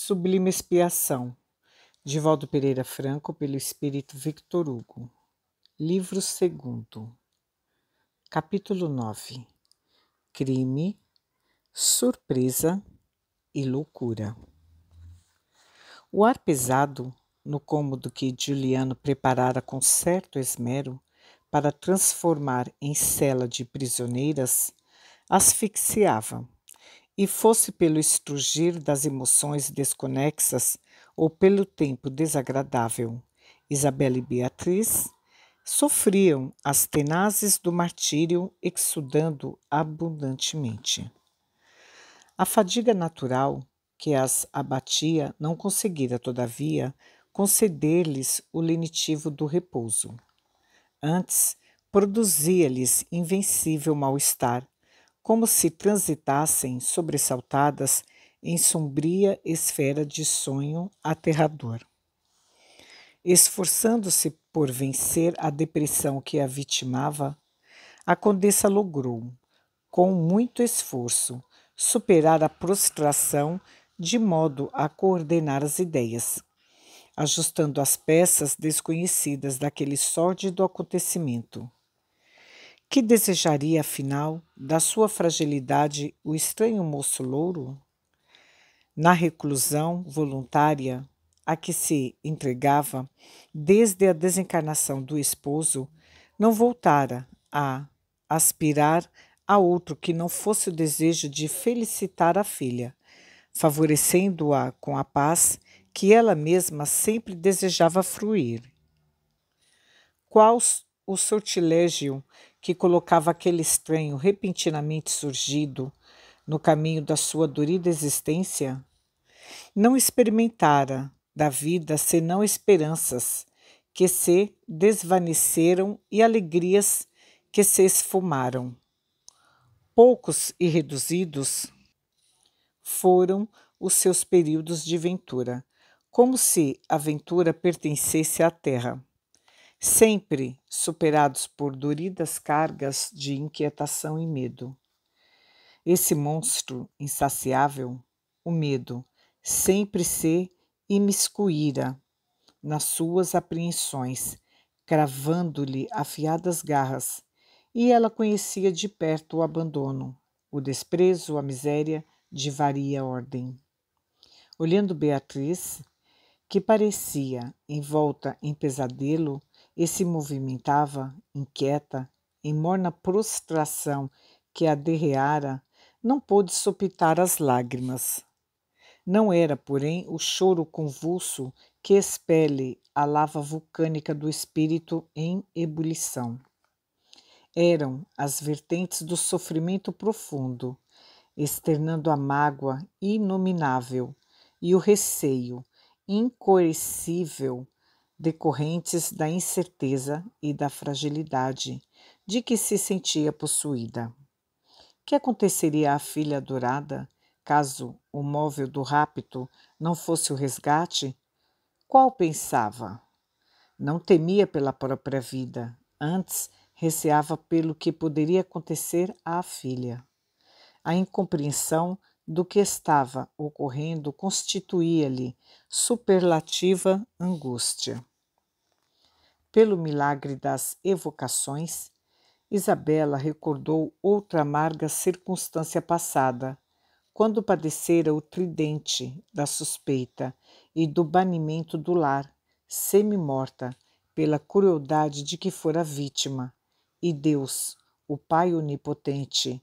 Sublime Expiação, de Valdo Pereira Franco, pelo espírito Victor Hugo. Livro 2º, capítulo 9. Crime, surpresa e loucura. O ar pesado, no cômodo que Juliano preparara com certo esmero para transformar em cela de prisioneiras, asfixiava. E fosse pelo estrugir das emoções desconexas ou pelo tempo desagradável, Isabela e Beatriz sofriam as tenazes do martírio exudando abundantemente. A fadiga natural que as abatia não conseguira, todavia, conceder-lhes o lenitivo do repouso. Antes, produzia-lhes invencível mal-estar, como se transitassem sobressaltadas em sombria esfera de sonho aterrador. Esforçando-se por vencer a depressão que a vitimava, a condessa logrou, com muito esforço, superar a prostração de modo a coordenar as ideias, ajustando as peças desconhecidas daquele sórdido acontecimento. Que desejaria, afinal, da sua fragilidade o estranho moço louro? Na reclusão voluntária a que se entregava, desde a desencarnação do esposo, não voltara a aspirar a outro que não fosse o desejo de felicitar a filha, favorecendo-a com a paz que ela mesma sempre desejava fruir. Qual o sortilégio que colocava aquele estranho repentinamente surgido no caminho da sua dorida existência? Não experimentara da vida senão esperanças que se desvaneceram e alegrias que se esfumaram. Poucos e reduzidos foram os seus períodos de ventura, como se a ventura pertencesse à terra, sempre superados por doridas cargas de inquietação e medo. Esse monstro insaciável, o medo, sempre se imiscuíra nas suas apreensões, cravando-lhe afiadas garras, e ela conhecia de perto o abandono, o desprezo, a miséria de varia ordem. Olhando Beatriz, que parecia envolta em pesadelo e se movimentava, inquieta, em morna prostração que a derreara, não pôde sopitar as lágrimas. Não era, porém, o choro convulso que expele a lava vulcânica do espírito em ebulição. Eram as vertentes do sofrimento profundo, externando a mágoa inominável e o receio incoercível decorrentes da incerteza e da fragilidade de que se sentia possuída. Que aconteceria à filha adorada, caso o móvel do rapto não fosse o resgate? Qual pensava? Não temia pela própria vida, antes receava pelo que poderia acontecer à filha. A incompreensão do que estava ocorrendo constituía-lhe superlativa angústia. Pelo milagre das evocações, Isabela recordou outra amarga circunstância passada, quando padecera o tridente da suspeita e do banimento do lar, semi-morta pela crueldade de que fora vítima, e Deus, o Pai Onipotente,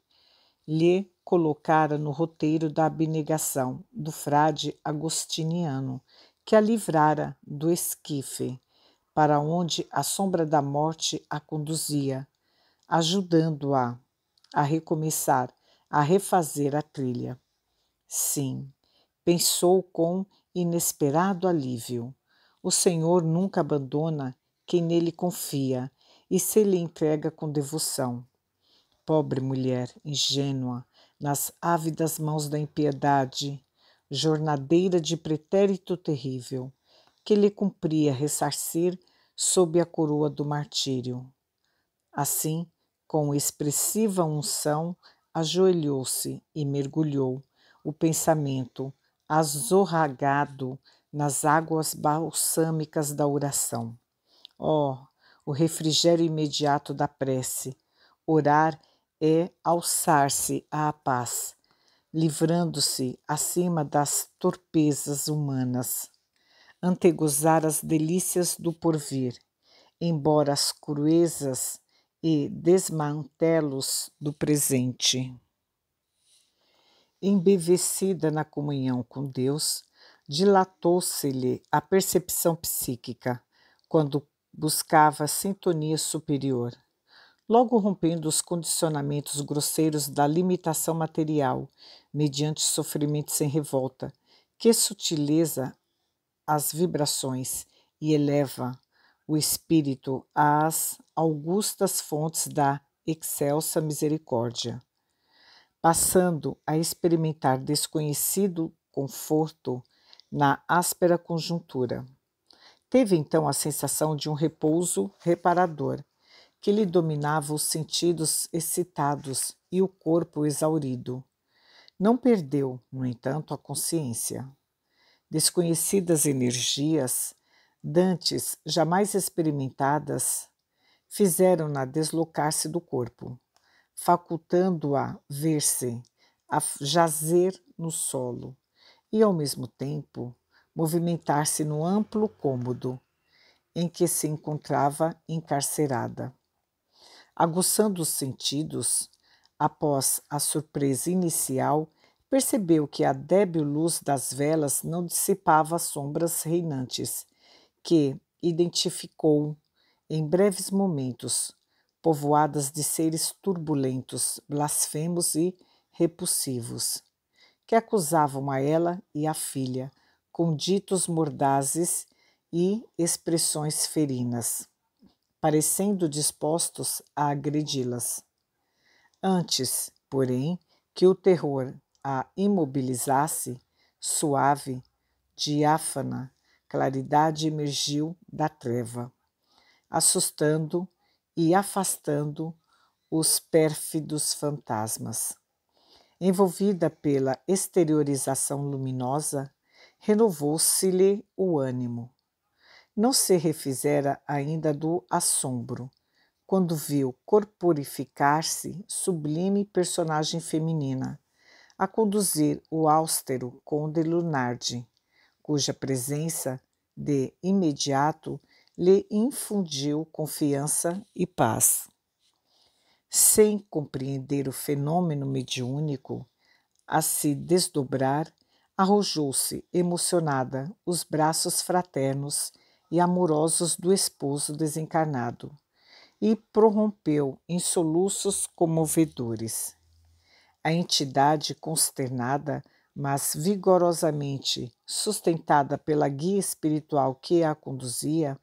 lhe colocara no roteiro da abnegação do frade agostiniano, que a livrara do esquife, para onde a sombra da morte a conduzia, ajudando-a a recomeçar, a refazer a trilha. Sim, pensou com inesperado alívio. O Senhor nunca abandona quem nele confia e se lhe entrega com devoção. Pobre mulher ingênua, nas ávidas mãos da impiedade, jornadeira de pretérito terrível, que lhe cumpria ressarcir sob a coroa do martírio. Assim, com expressiva unção, ajoelhou-se e mergulhou o pensamento azorragado nas águas balsâmicas da oração. Oh, o refrigério imediato da prece. Orar é alçar-se à paz, livrando-se acima das torpezas humanas, antegozar as delícias do porvir, embora as cruezas e desmantelos do presente. Embevecida na comunhão com Deus, dilatou-se-lhe a percepção psíquica, quando buscava sintonia superior, logo rompendo os condicionamentos grosseiros da limitação material, mediante sofrimento sem revolta, que sutileza as vibrações e eleva o espírito às augustas fontes da excelsa misericórdia, passando a experimentar desconhecido conforto na áspera conjuntura. Teve então a sensação de um repouso reparador, que lhe dominava os sentidos excitados e o corpo exaurido. Não perdeu, no entanto, a consciência. Desconhecidas energias, dantes jamais experimentadas, fizeram-na deslocar-se do corpo, facultando-a ver-se, a jazer no solo e, ao mesmo tempo, movimentar-se no amplo cômodo em que se encontrava encarcerada. Aguçando os sentidos, após a surpresa inicial, percebeu que a débil luz das velas não dissipava as sombras reinantes, que identificou em breves momentos, povoadas de seres turbulentos, blasfemos e repulsivos, que acusavam a ela e a filha, com ditos mordazes e expressões ferinas, parecendo dispostos a agredi-las. Antes, porém, que o terror a imobilizasse, suave, diáfana, claridade emergiu da treva, assustando e afastando os pérfidos fantasmas. Envolvida pela exteriorização luminosa, renovou-se-lhe o ânimo. Não se refizera ainda do assombro, quando viu corporificar-se sublime personagem feminina, a conduzir o austero conde Lunardi, cuja presença, de imediato, lhe infundiu confiança e paz. Sem compreender o fenômeno mediúnico, a se desdobrar, arrojou-se, emocionada, os braços fraternos e amorosos do esposo desencarnado, e prorrompeu em soluços comovedores. A entidade consternada, mas vigorosamente sustentada pela guia espiritual que a conduzia,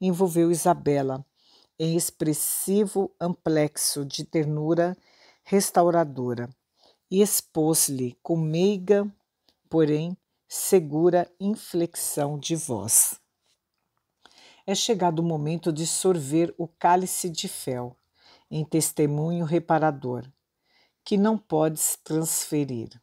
envolveu Isabela em expressivo amplexo de ternura restauradora e expôs-lhe com meiga, porém segura inflexão de voz. É chegado o momento de sorver o cálice de fel, em testemunho reparador, que não podes transferir.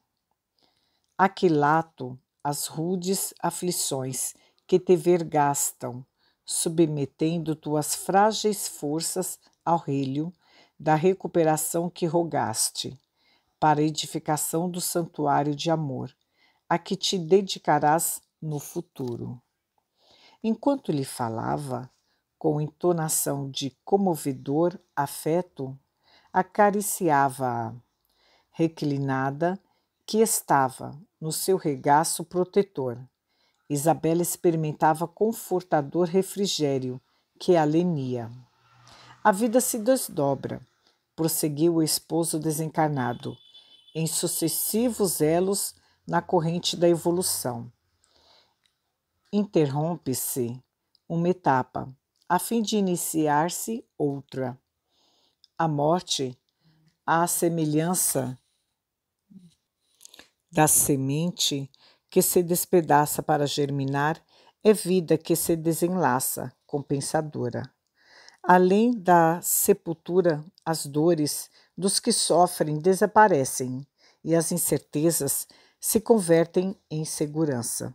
Aquilato as rudes aflições que te vergastam, submetendo tuas frágeis forças ao relho da recuperação que rogaste, para a edificação do santuário de amor, a que te dedicarás no futuro. Enquanto lhe falava, com entonação de comovedor afeto, acariciava-a, reclinada, que estava no seu regaço protetor. Isabela experimentava confortador refrigério que a lenia. A vida se desdobra, prosseguiu o esposo desencarnado, em sucessivos elos na corrente da evolução. Interrompe-se uma etapa, a fim de iniciar-se outra. A morte, à semelhança da semente que se despedaça para germinar, é vida que se desenlaça, compensadora. Além da sepultura, as dores dos que sofrem desaparecem e as incertezas se convertem em segurança.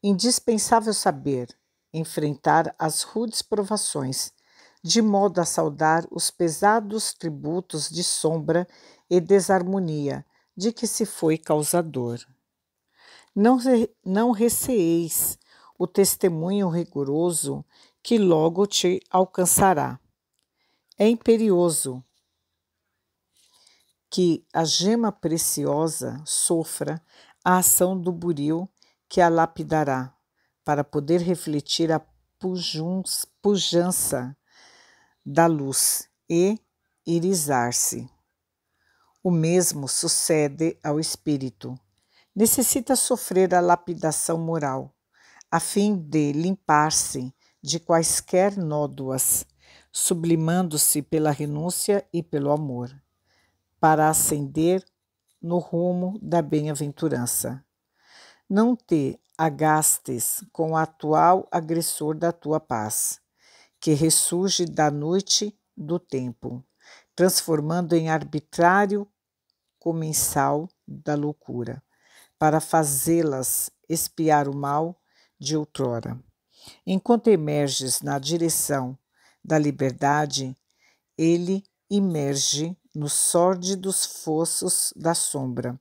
Indispensável saber enfrentar as rudes provações, de modo a saldar os pesados tributos de sombra e desarmonia de que se foi causador. Não receeis o testemunho rigoroso que logo te alcançará. É imperioso que a gema preciosa sofra a ação do buril que a lapidará, para poder refletir a pujança da luz e irisar-se. O mesmo sucede ao espírito. Necessita sofrer a lapidação moral, a fim de limpar-se de quaisquer nódoas, sublimando-se pela renúncia e pelo amor, para ascender no rumo da bem-aventurança. Não te agastes com o atual agressor da tua paz, que ressurge da noite do tempo, transformando em arbitrário comensal da loucura, para fazê-las expiar o mal de outrora. Enquanto emerges na direção da liberdade, ele imerge nos sórdidos fossos da sombra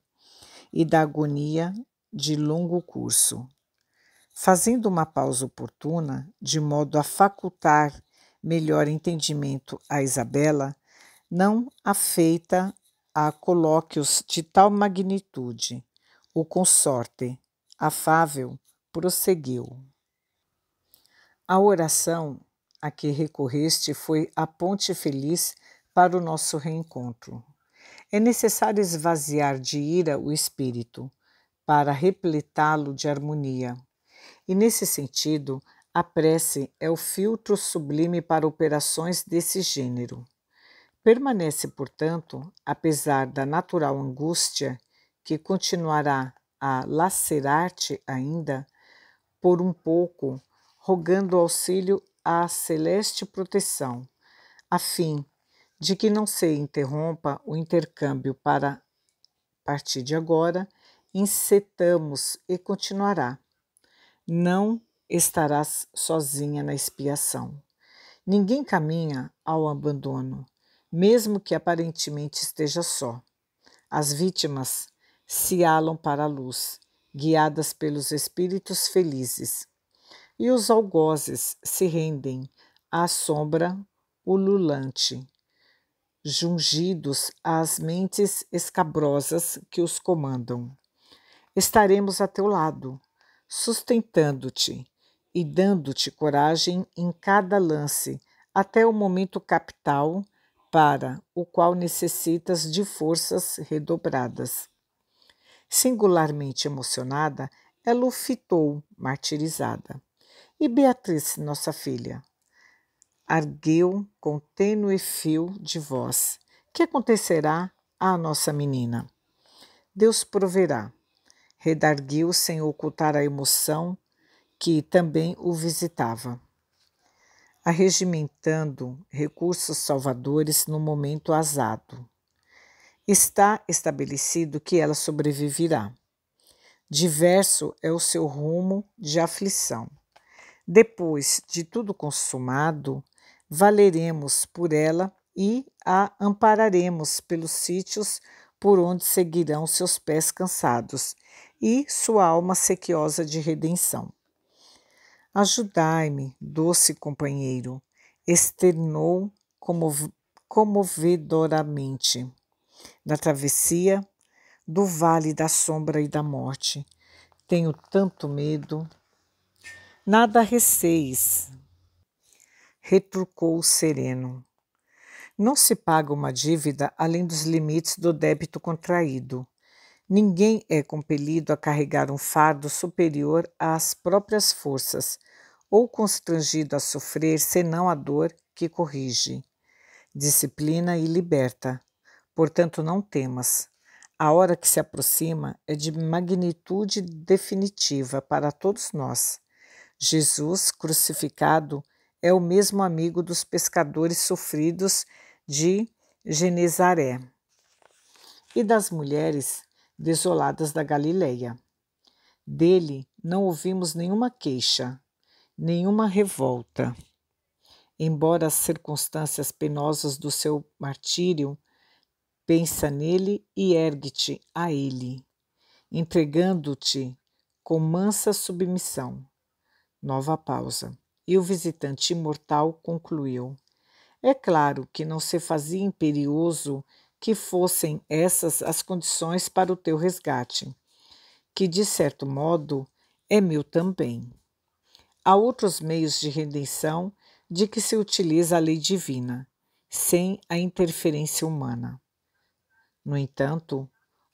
e da agonia de longo curso. Fazendo uma pausa oportuna, de modo a facultar melhor entendimento a Isabela, não afeita a colóquios de tal magnitude. O consorte, afável, prosseguiu. A oração a que recorreste foi a ponte feliz para o nosso reencontro. É necessário esvaziar de ira o espírito, para repletá-lo de harmonia. E, nesse sentido, a prece é o filtro sublime para operações desse gênero. Permanece, portanto, apesar da natural angústia que continuará a lacerar-te ainda, por um pouco, rogando auxílio à celeste proteção, a fim de que não se interrompa o intercâmbio para, a partir de agora, encetamos e continuará. Não estarás sozinha na expiação. Ninguém caminha ao abandono, mesmo que aparentemente esteja só. As vítimas se alam para a luz, guiadas pelos espíritos felizes, e os algozes se rendem à sombra ululante, jungidos às mentes escabrosas que os comandam. Estaremos a teu lado, sustentando-te e dando-te coragem em cada lance, até o momento capital para o qual necessitas de forças redobradas. Singularmente emocionada, ela o fitou, martirizada. E Beatriz, nossa filha? Argueu com tênue fio de voz. Que acontecerá à nossa menina? Deus proverá. Redarguiu sem ocultar a emoção que também o visitava, arregimentando recursos salvadores no momento azado. Está estabelecido que ela sobreviverá. Diverso é o seu rumo de aflição. Depois de tudo consumado, valeremos por ela e a ampararemos pelos sítios por onde seguirão seus pés cansados e sua alma sequiosa de redenção. Ajudai-me, doce companheiro, externou comovedoramente, na travessia do vale da sombra e da morte. Tenho tanto medo. Nada receis, retrucou o sereno. Não se paga uma dívida além dos limites do débito contraído. Ninguém é compelido a carregar um fardo superior às próprias forças, ou constrangido a sofrer senão a dor que corrige, disciplina e liberta. Portanto, não temas. A hora que se aproxima é de magnitude definitiva para todos nós. Jesus, crucificado, é o mesmo amigo dos pescadores sofridos de Genezaré e das mulheres desoladas da Galileia. Dele não ouvimos nenhuma queixa, nenhuma revolta. Embora as circunstâncias penosas do seu martírio, pensa nele e ergue-te a ele, entregando-te com mansa submissão. Nova pausa. E o visitante imortal concluiu: é claro que não se fazia imperioso que fossem essas as condições para o teu resgate, que de certo modo é meu também. Há outros meios de redenção de que se utiliza a lei divina, sem a interferência humana. No entanto,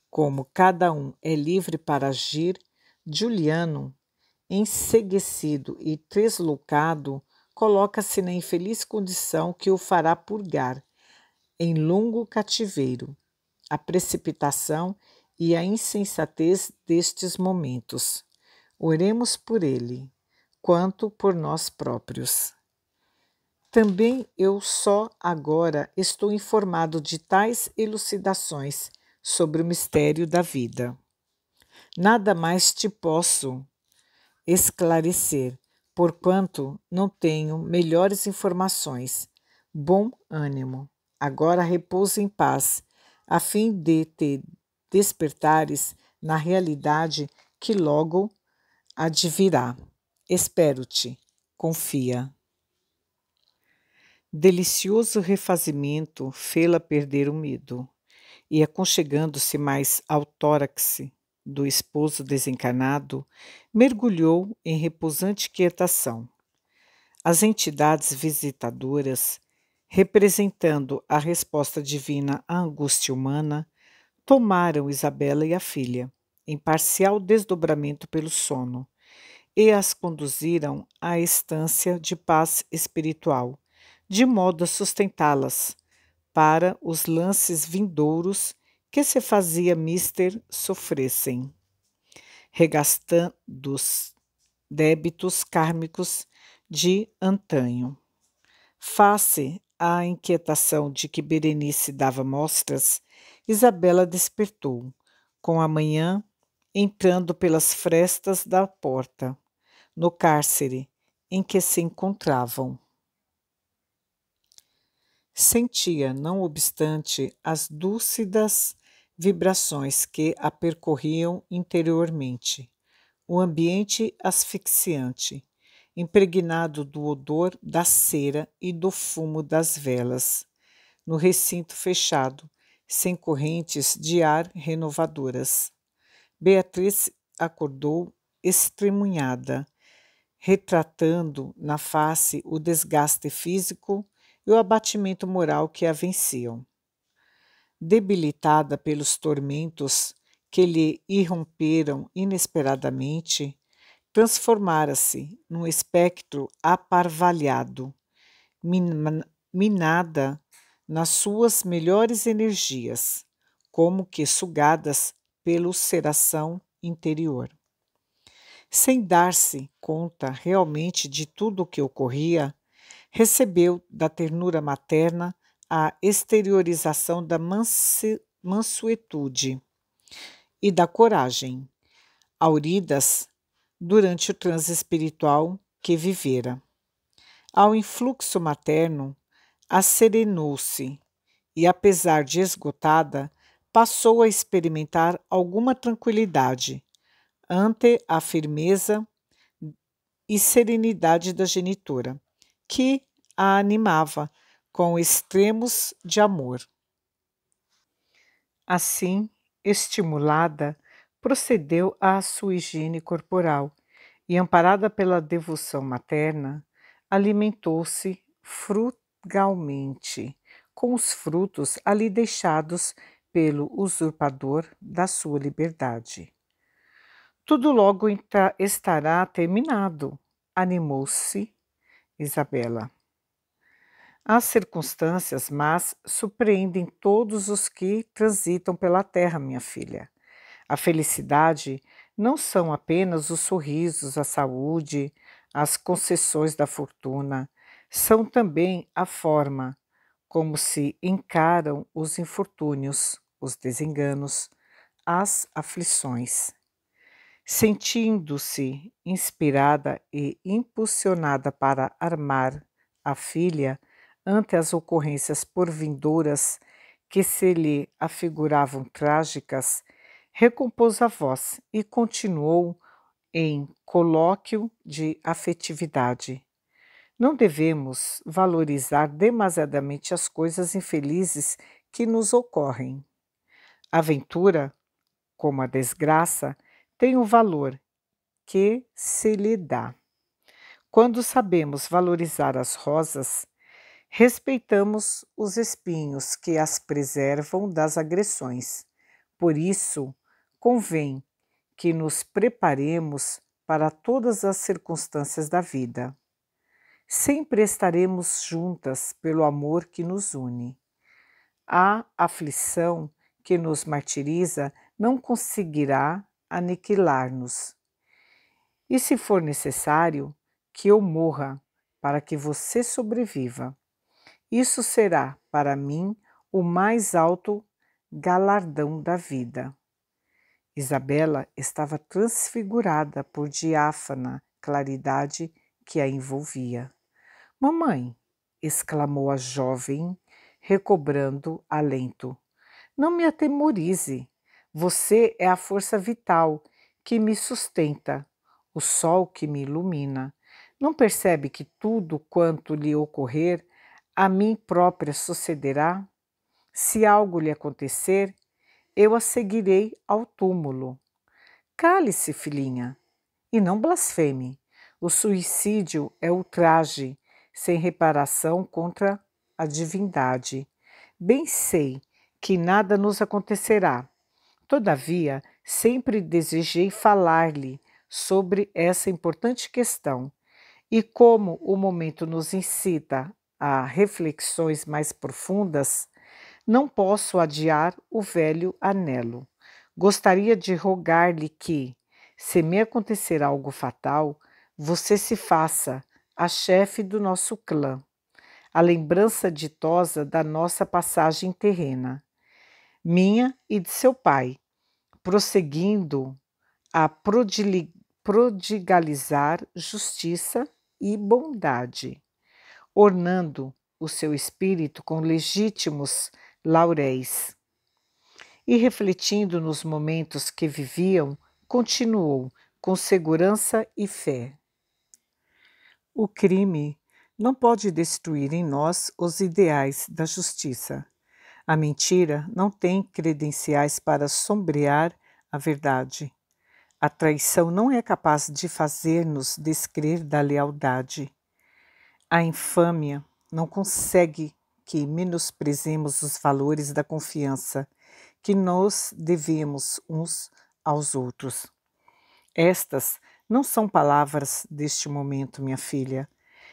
como cada um é livre para agir, Juliano, enseguecido e tresloucado, coloca-se na infeliz condição que o fará purgar, em longo cativeiro, a precipitação e a insensatez destes momentos. Oremos por ele, quanto por nós próprios. Também eu só agora estou informado de tais elucidações sobre o mistério da vida. Nada mais te posso esclarecer, porquanto não tenho melhores informações. Bom ânimo. Agora repousa em paz, a fim de te despertares na realidade que logo advirá. Espero-te. Confia. Delicioso refazimento fê-la perder o medo, e aconchegando-se mais ao tórax do esposo desencarnado, mergulhou em repousante quietação. As entidades visitadoras, representando a resposta divina à angústia humana, tomaram Isabela e a filha, em parcial desdobramento pelo sono, e as conduziram à estância de paz espiritual, de modo a sustentá-las para os lances vindouros que se fazia mister sofressem, regastando os débitos kármicos de antanho. Face à inquietação de que Berenice dava mostras, Isabela despertou, com a manhã entrando pelas frestas da porta, no cárcere em que se encontravam. Sentia, não obstante, as dúlcidas vibrações que a percorriam interiormente, o ambiente asfixiante, impregnado do odor da cera e do fumo das velas, no recinto fechado, sem correntes de ar renovadoras. Beatriz acordou estremunhada, retratando na face o desgaste físico e o abatimento moral que a venciam. Debilitada pelos tormentos que lhe irromperam inesperadamente, transformara-se num espectro aparvalhado, minada nas suas melhores energias, como que sugadas pela ulceração interior. Sem dar-se conta realmente de tudo o que ocorria, recebeu da ternura materna a exteriorização da mansuetude e da coragem, auridas durante o transe espiritual que vivera. Ao influxo materno, asserenou-se e, apesar de esgotada, passou a experimentar alguma tranquilidade ante a firmeza e serenidade da genitora, que a animava com extremos de amor. Assim, estimulada, procedeu à sua higiene corporal e, amparada pela devoção materna, alimentou-se frugalmente com os frutos ali deixados pelo usurpador da sua liberdade. Tudo logo estará terminado, animou-se Isabela. As circunstâncias más surpreendem todos os que transitam pela terra, minha filha. A felicidade não são apenas os sorrisos, a saúde, as concessões da fortuna, são também a forma como se encaram os infortúnios, os desenganos, às aflições. Sentindo-se inspirada e impulsionada para armar a filha ante as ocorrências porvindouras que se lhe afiguravam trágicas, recompôs a voz e continuou em colóquio de afetividade. Não devemos valorizar demasiadamente as coisas infelizes que nos ocorrem. A aventura, como a desgraça, tem um valor que se lhe dá. Quando sabemos valorizar as rosas, respeitamos os espinhos que as preservam das agressões. Por isso, convém que nos preparemos para todas as circunstâncias da vida. Sempre estaremos juntas pelo amor que nos une. A aflição que nos martiriza não conseguirá aniquilar-nos. E se for necessário, que eu morra para que você sobreviva. Isso será, para mim, o mais alto galardão da vida. Isabela estava transfigurada por diáfana claridade que a envolvia. Mamãe, exclamou a jovem, recobrando alento, não me atemorize. Você é a força vital que me sustenta, o sol que me ilumina. Não percebe que tudo quanto lhe ocorrer, a mim própria sucederá? Se algo lhe acontecer, eu a seguirei ao túmulo. Cale-se, filhinha, e não blasfeme. O suicídio é ultraje sem reparação contra a divindade. Bem sei que nada nos acontecerá. Todavia, sempre desejei falar-lhe sobre essa importante questão, e como o momento nos incita a reflexões mais profundas, não posso adiar o velho anelo. Gostaria de rogar-lhe que, se me acontecer algo fatal, você se faça a chefe do nosso clã, a lembrança ditosa da nossa passagem terrena, minha e de seu pai, prosseguindo a prodigalizar justiça e bondade, ornando o seu espírito com legítimos lauréis. E refletindo nos momentos que viviam, continuou com segurança e fé. O crime não pode destruir em nós os ideais da justiça. A mentira não tem credenciais para sombrear a verdade. A traição não é capaz de fazer-nos descrer da lealdade. A infâmia não consegue que menosprezemos os valores da confiança que nos devemos uns aos outros. Estas não são palavras deste momento, minha filha.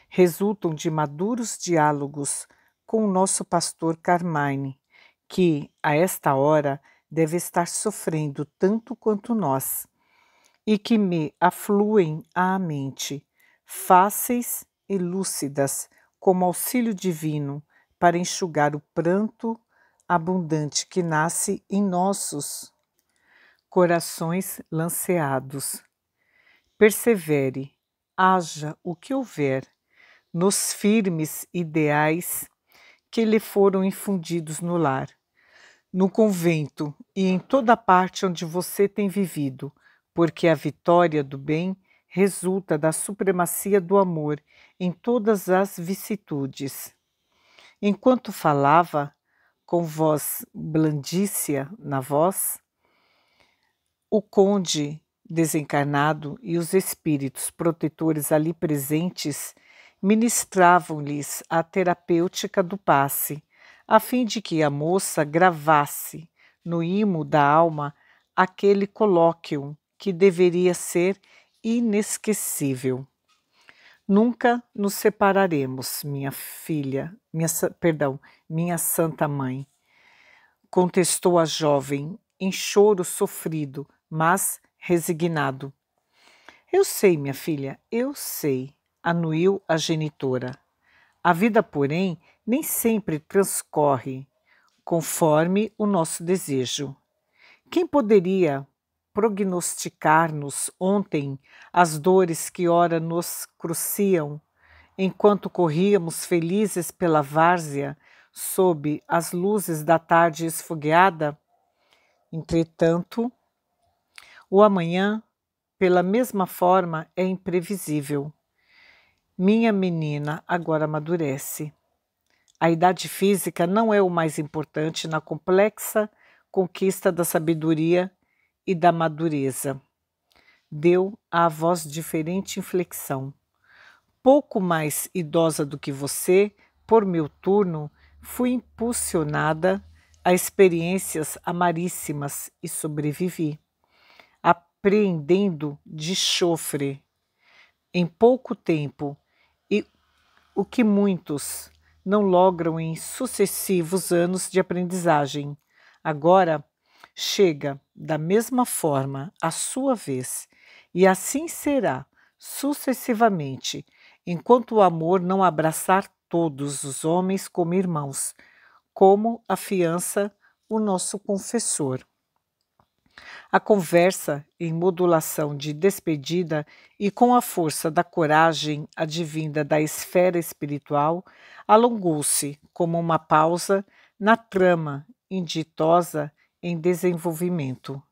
Resultam de maduros diálogos com o nosso pastor Carmine, que, a esta hora, deve estar sofrendo tanto quanto nós, e que me afluem à mente, fáceis e lúcidas, como auxílio divino, para enxugar o pranto abundante que nasce em nossos corações lanceados. Persevere, haja o que houver, nos firmes ideais que lhe foram infundidos no lar, no convento e em toda parte onde você tem vivido, porque a vitória do bem resulta da supremacia do amor em todas as vicissitudes. Enquanto falava, com voz blandícia na voz, o conde desencarnado e os espíritos protetores ali presentes ministravam-lhes a terapêutica do passe, a fim de que a moça gravasse no imo da alma aquele colóquio que deveria ser inesquecível. Nunca nos separaremos, minha filha, minha santa mãe, contestou a jovem, em choro sofrido, mas resignado. Eu sei, minha filha, eu sei, anuiu a genitora. A vida, porém, nem sempre transcorre conforme o nosso desejo. Quem poderia prognosticar-nos ontem as dores que ora nos cruciam, enquanto corríamos felizes pela várzea, sob as luzes da tarde esfogueada? Entretanto, o amanhã, pela mesma forma, é imprevisível. Minha menina agora amadurece. A idade física não é o mais importante na complexa conquista da sabedoria e da madureza. Deu à voz diferente inflexão. Pouco mais idosa do que você, por meu turno, fui impulsionada a experiências amaríssimas e sobrevivi, apreendendo de chofre em pouco tempo e o que muitos não logram em sucessivos anos de aprendizagem. Agora chega da mesma forma a sua vez, e assim será sucessivamente, enquanto o amor não abraçar todos os homens como irmãos, como afiança o nosso confessor. A conversa, em modulação de despedida e com a força da coragem advinda da esfera espiritual, alongou-se como uma pausa na trama inditosa em desenvolvimento.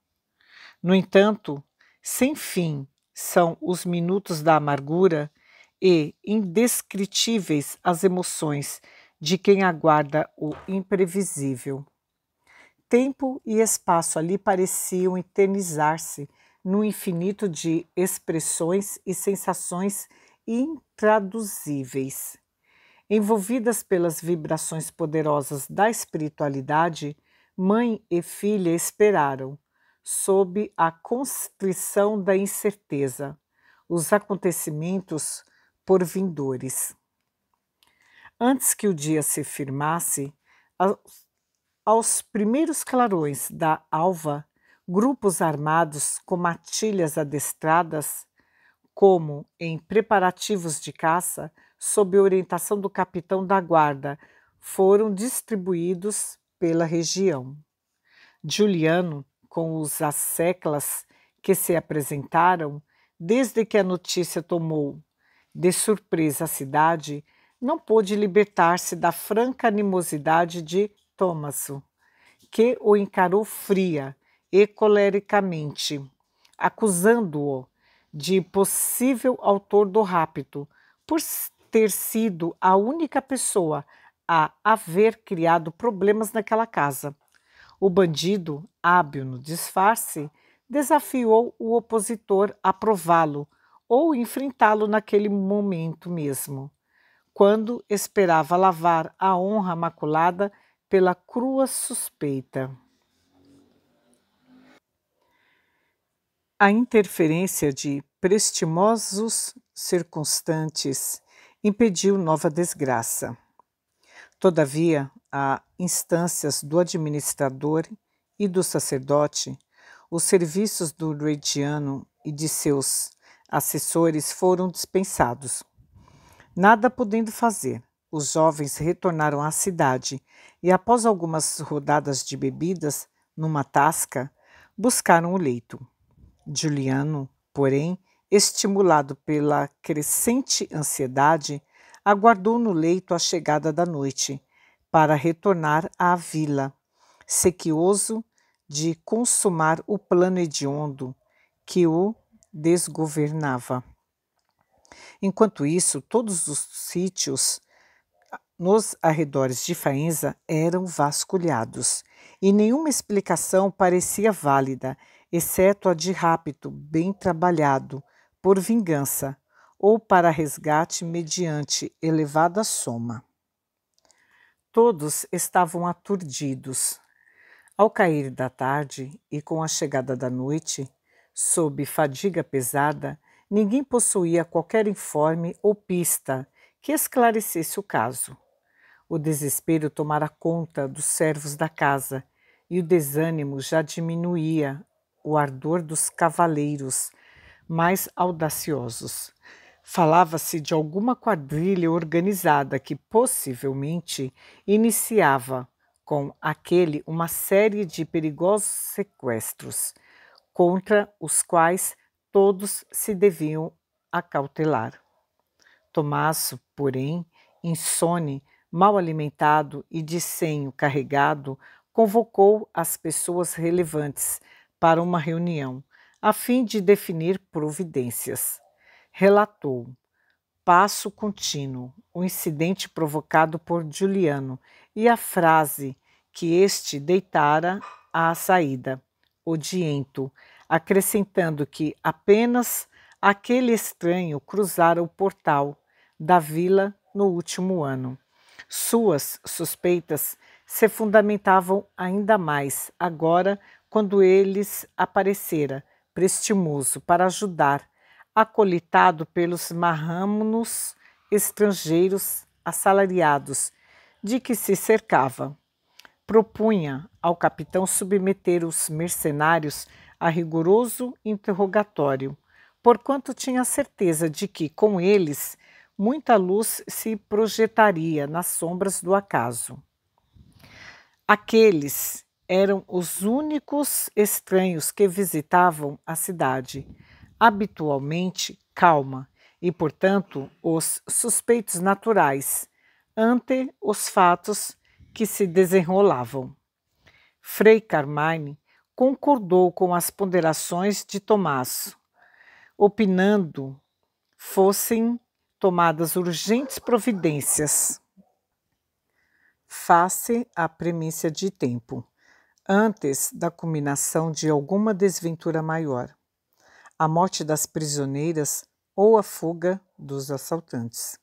No entanto, sem fim são os minutos da amargura e indescritíveis as emoções de quem aguarda o imprevisível. Tempo e espaço ali pareciam eternizar-se num infinito de expressões e sensações intraduzíveis. Envolvidas pelas vibrações poderosas da espiritualidade, mãe e filha esperaram, sob a constrição da incerteza, os acontecimentos por vindores. Antes que o dia se firmasse, aos primeiros clarões da alva, grupos armados com matilhas adestradas, como em preparativos de caça, sob orientação do capitão da guarda, foram distribuídos pela região. Juliano, com os asseclas que se apresentaram, desde que a notícia tomou de surpresa a cidade, não pôde libertar-se da franca animosidade de Tomaso, que o encarou fria e colericamente, acusando-o de possível autor do rapto, por ter sido a única pessoa a haver criado problemas naquela casa. O bandido, hábil no disfarce, desafiou o opositor a prová-lo ou enfrentá-lo naquele momento mesmo, quando esperava lavar a honra maculada pela crua suspeita. A interferência de prestimosos circunstantes impediu nova desgraça. Todavia, a instâncias do administrador e do sacerdote, os serviços do Reggiano e de seus assessores foram dispensados. Nada podendo fazer, os jovens retornaram à cidade e, após algumas rodadas de bebidas numa tasca, buscaram o leito. Juliano, porém, estimulado pela crescente ansiedade, aguardou no leito a chegada da noite, para retornar à vila, sequioso de consumar o plano hediondo que o desgovernava. Enquanto isso, todos os sítios nos arredores de Faenza eram vasculhados, e nenhuma explicação parecia válida, exceto a de rapto bem trabalhado, por vingança, ou para resgate mediante elevada soma. Todos estavam aturdidos. Ao cair da tarde e com a chegada da noite, sob fadiga pesada, ninguém possuía qualquer informe ou pista que esclarecesse o caso. O desespero tomara conta dos servos da casa e o desânimo já diminuía o ardor dos cavaleiros mais audaciosos. Falava-se de alguma quadrilha organizada que possivelmente iniciava, com aquele uma série de perigosos sequestros, contra os quais todos se deviam acautelar. Tomaso, porém, insone, mal alimentado e de senho carregado, convocou as pessoas relevantes para uma reunião, a fim de definir providências. Relatou, passo contínuo, o incidente provocado por Juliano e a frase que este deitara à saída, odiento, acrescentando que apenas aquele estranho cruzara o portal da vila no último ano. Suas suspeitas se fundamentavam ainda mais agora quando eles aparecera, prestimoso, para ajudar, acolitado pelos marramos estrangeiros assalariados de que se cercava. Propunha ao capitão submeter os mercenários a rigoroso interrogatório, porquanto tinha certeza de que, com eles, muita luz se projetaria nas sombras do acaso. Aqueles eram os únicos estranhos que visitavam a cidade, habitualmente calma, e, portanto, os suspeitos naturais ante os fatos que se desenrolavam. Frei Carmine concordou com as ponderações de Tommaso, opinando fossem tomadas urgentes providências face à premissa de tempo, antes da culminação de alguma desventura maior, a morte das prisioneiras ou a fuga dos assaltantes.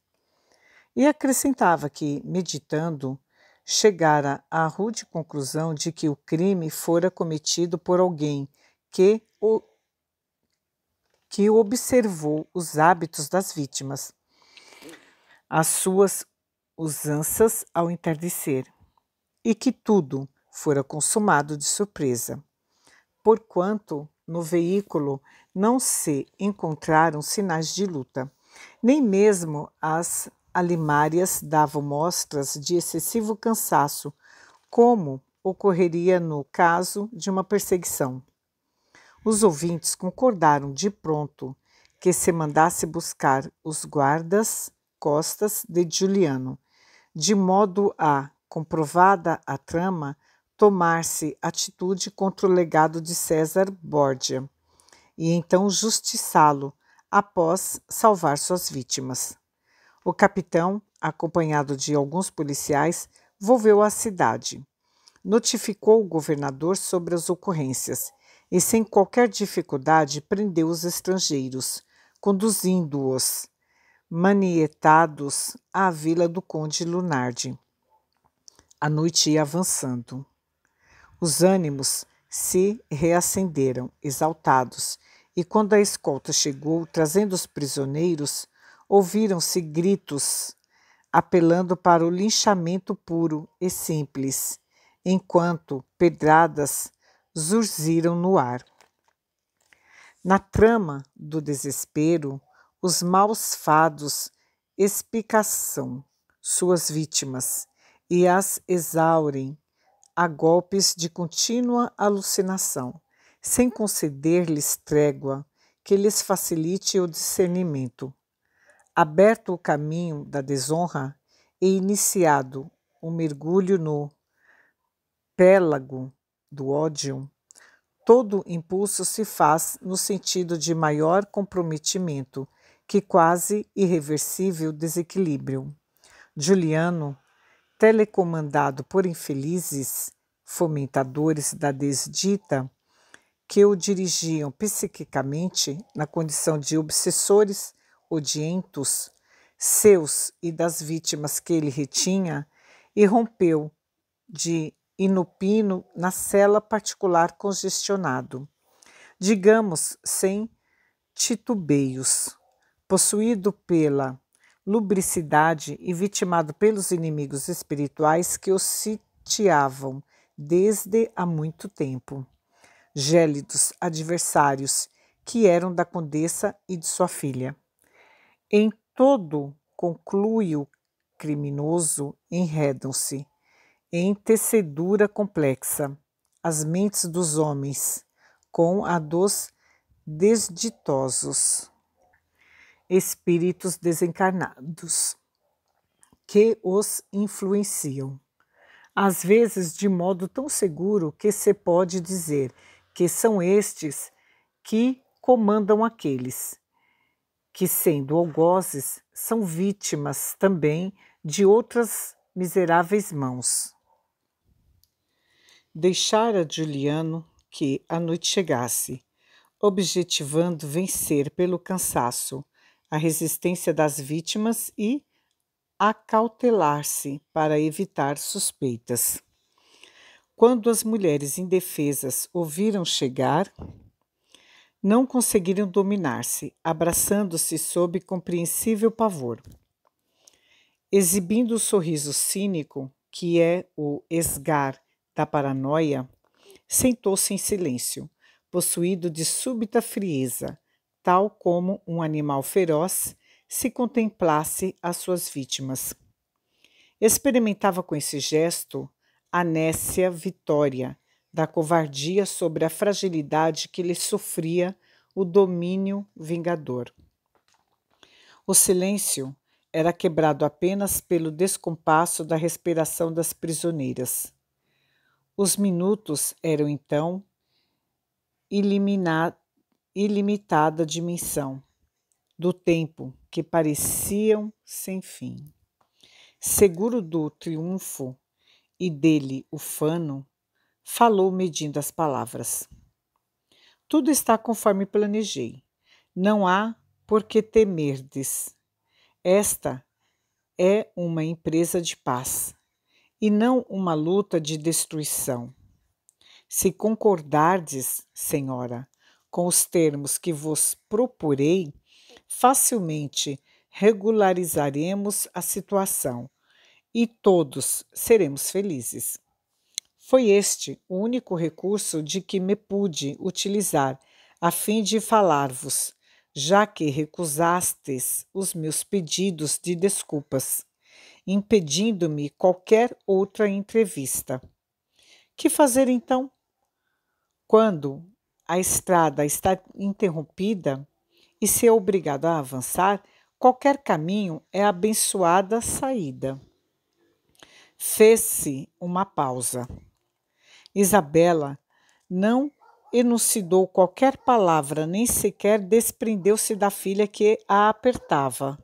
E acrescentava que, meditando, chegara à rude conclusão de que o crime fora cometido por alguém que observou os hábitos das vítimas, as suas usanças ao entardecer, e que tudo fora consumado de surpresa, porquanto no veículo não se encontraram sinais de luta, nem mesmo as alimárias davam mostras de excessivo cansaço, como ocorreria no caso de uma perseguição. Os ouvintes concordaram de pronto que se mandasse buscar os guardas-costas de Juliano, de modo a, comprovada a trama, tomar-se atitude contra o legado de César Borgia, e então justiçá-lo após salvar suas vítimas. O capitão, acompanhado de alguns policiais, volveu à cidade. Notificou o governador sobre as ocorrências e, sem qualquer dificuldade, prendeu os estrangeiros, conduzindo-os, manietados, à vila do conde Lunardi. A noite ia avançando. Os ânimos se reacenderam, exaltados, e quando a escolta chegou, trazendo os prisioneiros, ouviram-se gritos, apelando para o linchamento puro e simples, enquanto pedradas zurziram no ar. Na trama do desespero, os maus fados espicaçam suas vítimas e as exaurem a golpes de contínua alucinação, sem conceder-lhes trégua que lhes facilite o discernimento. Aberto o caminho da desonra e iniciado o mergulho no pélago do ódio, todo impulso se faz no sentido de maior comprometimento que quase irreversível desequilíbrio. Juliano, telecomandado por infelizes fomentadores da desdita, que o dirigiam psiquicamente na condição de obsessores odientos, seus e das vítimas que ele retinha, irrompeu de inopino na cela particular congestionado, digamos sem titubeios, possuído pela lubricidade e vitimado pelos inimigos espirituais que o sitiavam desde há muito tempo, gélidos adversários que eram da condessa e de sua filha. Em todo conclui o criminoso enredam-se, em tecedura complexa, as mentes dos homens, com a dos desditosos espíritos desencarnados, que os influenciam. Às vezes, de modo tão seguro que se pode dizer que são estes que comandam aqueles, que, sendo algozes, são vítimas também de outras miseráveis mãos. Deixara Juliano que a noite chegasse, objetivando vencer pelo cansaço a resistência das vítimas e acautelar-se para evitar suspeitas. Quando as mulheres indefesas o viram chegar, não conseguiram dominar-se, abraçando-se sob compreensível pavor. Exibindo o sorriso cínico, que é o esgar da paranoia, sentou-se em silêncio, possuído de súbita frieza, tal como um animal feroz se contemplasse as suas vítimas. Experimentava com esse gesto a nécia vitória da covardia sobre a fragilidade que lhe sofria o domínio vingador. O silêncio era quebrado apenas pelo descompasso da respiração das prisioneiras. Os minutos eram então ilimitada dimensão do tempo que pareciam sem fim. Seguro do triunfo e dele ufano, falou medindo as palavras. Tudo está conforme planejei. Não há por que temerdes. Esta é uma empresa de paz e não uma luta de destruição. Se concordardes, senhora, com os termos que vos proporei, facilmente regularizaremos a situação e todos seremos felizes. Foi este o único recurso de que me pude utilizar a fim de falar-vos, já que recusastes os meus pedidos de desculpas, impedindo-me qualquer outra entrevista. Que fazer então? Quando a estrada está interrompida e se é obrigado a avançar, qualquer caminho é abençoada saída. Fez-se uma pausa. Isabela não enunciou qualquer palavra, nem sequer desprendeu-se da filha que a apertava,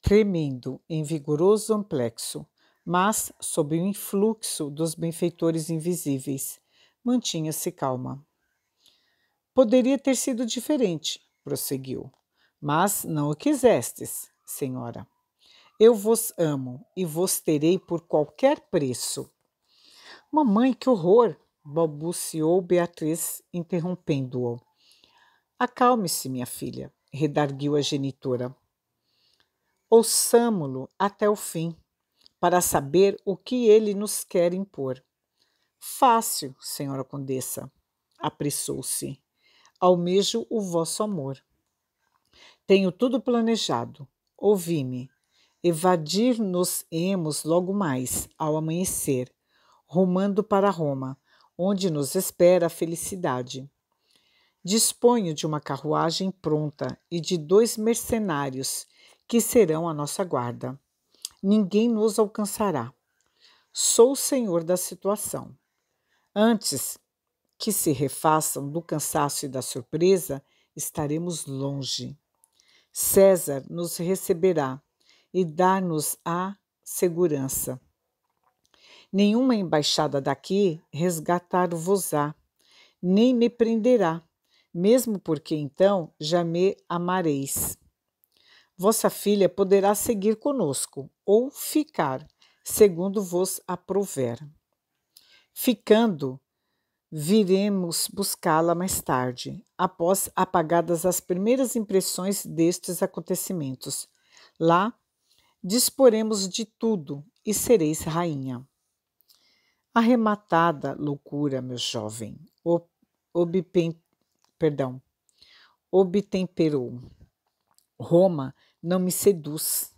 tremendo em vigoroso amplexo, mas, sob o influxo dos benfeitores invisíveis, mantinha-se calma. Poderia ter sido diferente, prosseguiu, mas não o quisestes, senhora. Eu vos amo e vos terei por qualquer preço. Mamãe, que horror! Balbuciou Beatriz, interrompendo-o. Acalme-se, minha filha, redarguiu a genitora. Ouçamo-lo até o fim, para saber o que ele nos quer impor. Fácil, senhora Condessa, apressou-se. Almejo o vosso amor. Tenho tudo planejado. Ouvi-me. Evadir-nos-emos logo mais, ao amanhecer, rumando para Roma, onde nos espera a felicidade. Disponho de uma carruagem pronta e de 2 mercenários que serão a nossa guarda. Ninguém nos alcançará. Sou o senhor da situação. Antes que se refaçam do cansaço e da surpresa, estaremos longe. César nos receberá e dar-nos-á segurança. Nenhuma embaixada daqui resgatar-vos-á, nem me prenderá, mesmo porque então já me amareis. Vossa filha poderá seguir conosco ou ficar, segundo vos aprouver. Ficando, viremos buscá-la mais tarde, após apagadas as primeiras impressões destes acontecimentos. Lá, disporemos de tudo e sereis rainha. Arrematada loucura, meu jovem, obtemperou. Roma não me seduz,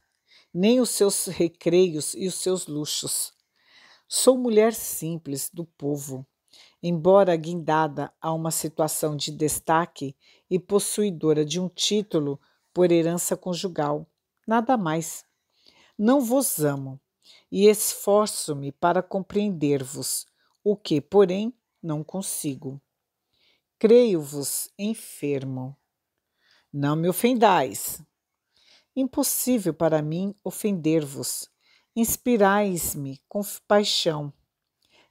nem os seus recreios e os seus luxos. Sou mulher simples do povo, embora guindada a uma situação de destaque e possuidora de um título por herança conjugal. Nada mais. Não vos amo e esforço-me para compreender-vos, o que, porém, não consigo. Creio-vos enfermo. Não me ofendais. Impossível para mim ofender-vos. Inspirais-me com paixão.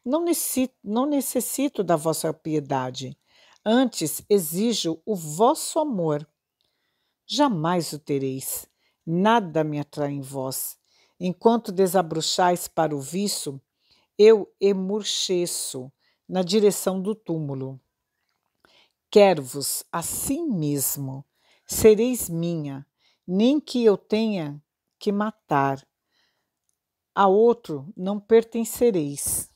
Não necessito da vossa piedade. Antes exijo o vosso amor. Jamais o tereis. Nada me atrai em vós. Enquanto desabrochais para o vício, eu emurcheço na direção do túmulo. Quero-vos assim mesmo. Sereis minha, nem que eu tenha que matar. A outro não pertencereis.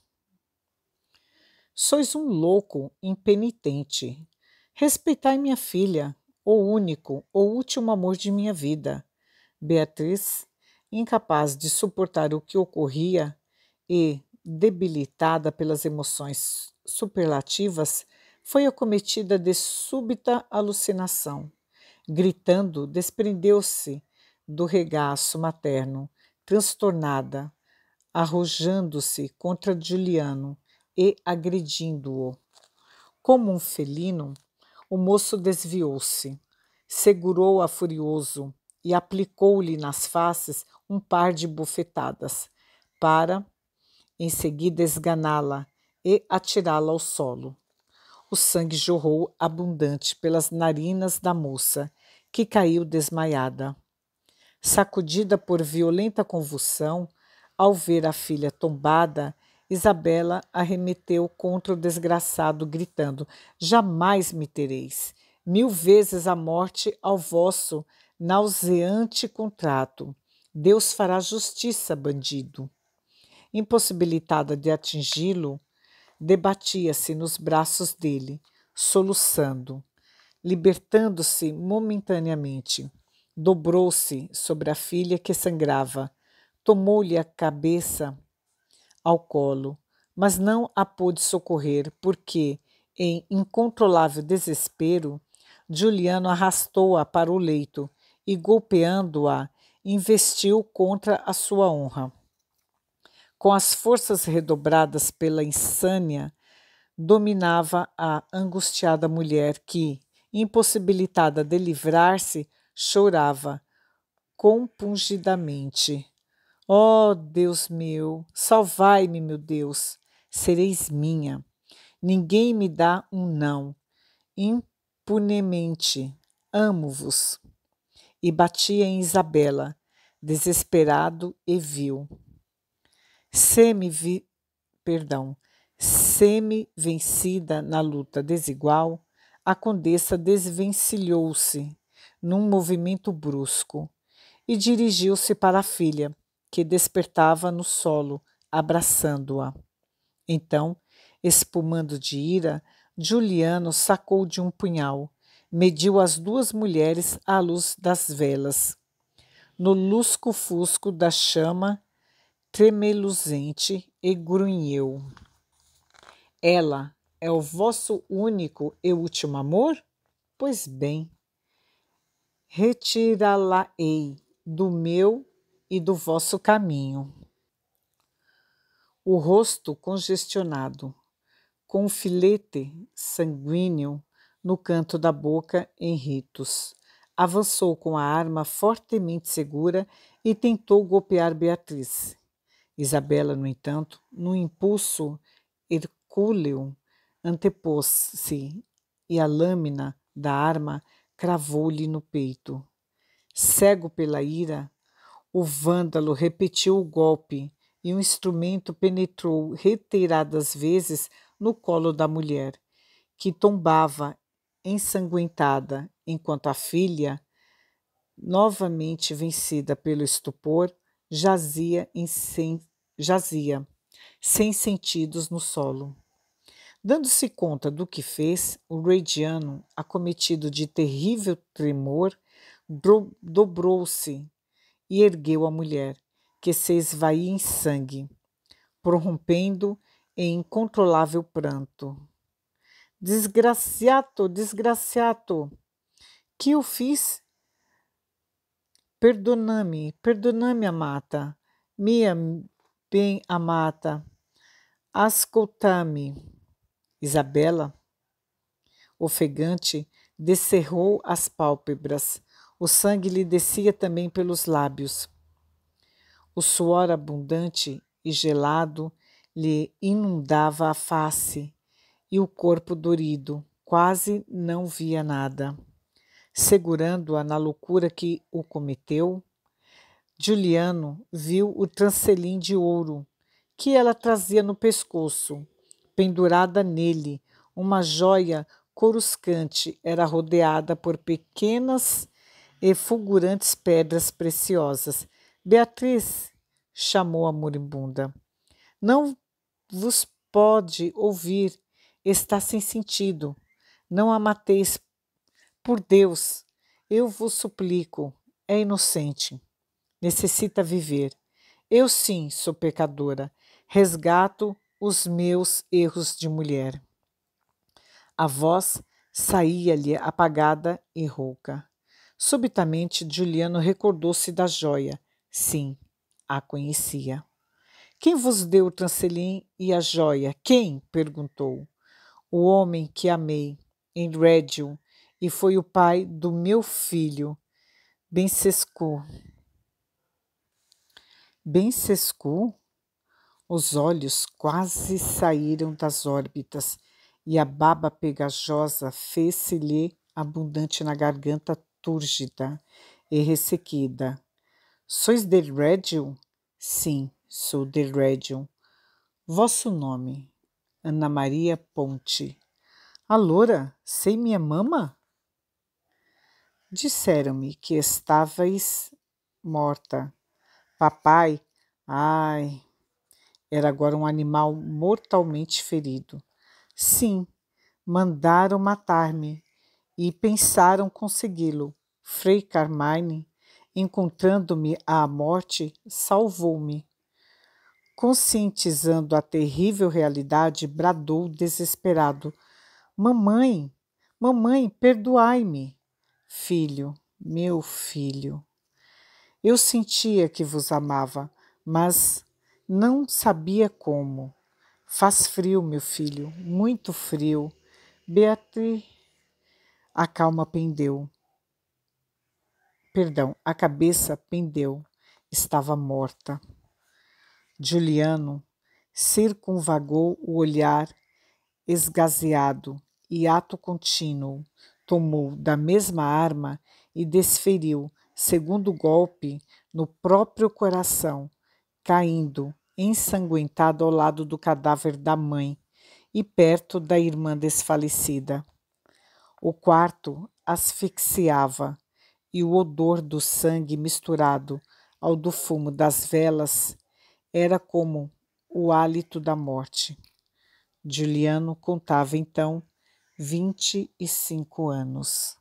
Sois um louco impenitente. Respeitai minha filha, o único, o último amor de minha vida. Beatriz, incapaz de suportar o que ocorria e debilitada pelas emoções superlativas, foi acometida de súbita alucinação. Gritando, desprendeu-se do regaço materno, transtornada, arrojando-se contra Juliano e agredindo-o. Como um felino, o moço desviou-se, segurou-a furioso e aplicou-lhe nas faces um par de bofetadas, para, em seguida, esganá-la e atirá-la ao solo. O sangue jorrou abundante pelas narinas da moça, que caiu desmaiada. Sacudida por violenta convulsão, ao ver a filha tombada, Isabela arremeteu contra o desgraçado, gritando: Jamais me tereis! 1000 vezes a morte ao vosso nauseante contrato. Deus fará justiça, bandido. Impossibilitada de atingi-lo, debatia-se nos braços dele, soluçando, libertando-se momentaneamente. Dobrou-se sobre a filha que sangrava, tomou-lhe a cabeça ao colo, mas não a pôde socorrer, porque, em incontrolável desespero, Juliano arrastou-a para o leito e, golpeando-a, investiu contra a sua honra. Com as forças redobradas pela insânia, dominava a angustiada mulher que, impossibilitada de livrar-se, chorava compungidamente. Ó Deus meu, salvai-me, meu Deus, sereis minha. Ninguém me dá um não. Impunemente, amo-vos. E batia em Isabela, desesperado e vil. Semi-vencida na luta desigual, a condessa desvencilhou-se num movimento brusco e dirigiu-se para a filha, que despertava no solo, abraçando-a. Então, espumando de ira, Juliano sacou de um punhal, mediu as duas mulheres à luz das velas. No lusco-fusco da chama tremeluzente e grunheu: Ela é o vosso único e último amor? Pois bem, retirá-la-ei do meu e do vosso caminho. O rosto congestionado, com um filete sanguíneo no canto da boca em ritos, avançou com a arma fortemente segura e tentou golpear Beatriz. Isabela, no entanto, num impulso hercúleo, antepôs-se e a lâmina da arma cravou-lhe no peito. Cego pela ira, o vândalo repetiu o golpe e o instrumento penetrou reiteradas vezes no colo da mulher, que tombava ensanguentada, enquanto a filha, novamente vencida pelo estupor, jazia sem sentidos no solo. Dando-se conta do que fez, o reidiano, acometido de terrível tremor, dobrou-se e ergueu a mulher, que se esvaía em sangue. prorrompendo em incontrolável pranto. Desgraciato, desgraciato, que eu fiz? Perdonami, perdonami, amata, mia bem amata, ascoltami. Isabela, ofegante, descerrou as pálpebras. O sangue lhe descia também pelos lábios. O suor abundante e gelado lhe inundava a face e o corpo dorido. Quase não via nada. Segurando-a na loucura que o cometeu, Juliano viu o trancelim de ouro que ela trazia no pescoço. Pendurada nele, uma joia coruscante era rodeada por pequenas e fulgurantes pedras preciosas. Beatriz, chamou a moribunda, não vos pode ouvir, está sem sentido. Não a mateis, por Deus, eu vos suplico, é inocente, necessita viver. Eu sim sou pecadora, resgato os meus erros de mulher. A voz saía-lhe apagada e rouca. Subitamente, Juliano recordou-se da joia. Sim, a conhecia. Quem vos deu o trancelim e a joia? Quem? Perguntou. O homem que amei, em Rédio, e foi o pai do meu filho, Bencescu. Bencescu? Os olhos quase saíram das órbitas e a baba pegajosa fez-se-lhe abundante na garganta túrgida e ressequida. Sois de Rédio? Sim, sou de Rédio. Vosso nome? Ana Maria Ponte. A loura, sei minha mama? Disseram-me que estavais morta. Papai, ai, era agora um animal mortalmente ferido. Sim, mandaram matar-me e pensaram consegui-lo. Frei Carmine, encontrando-me à morte, salvou-me. Conscientizando a terrível realidade, bradou desesperado: Mamãe, mamãe, perdoai-me. Filho, meu filho, eu sentia que vos amava, mas não sabia como. Faz frio, meu filho, muito frio. Beatriz. A calma pendeu. Perdão, a cabeça pendeu. Estava morta. Juliano circunvagou o olhar esgazeado e, ato contínuo, tomou da mesma arma e desferiu segundo golpe no próprio coração, caindo ensanguentado ao lado do cadáver da mãe e perto da irmã desfalecida. O quarto asfixiava e o odor do sangue misturado ao do fumo das velas era como o hálito da morte. Juliano contava então 25 anos.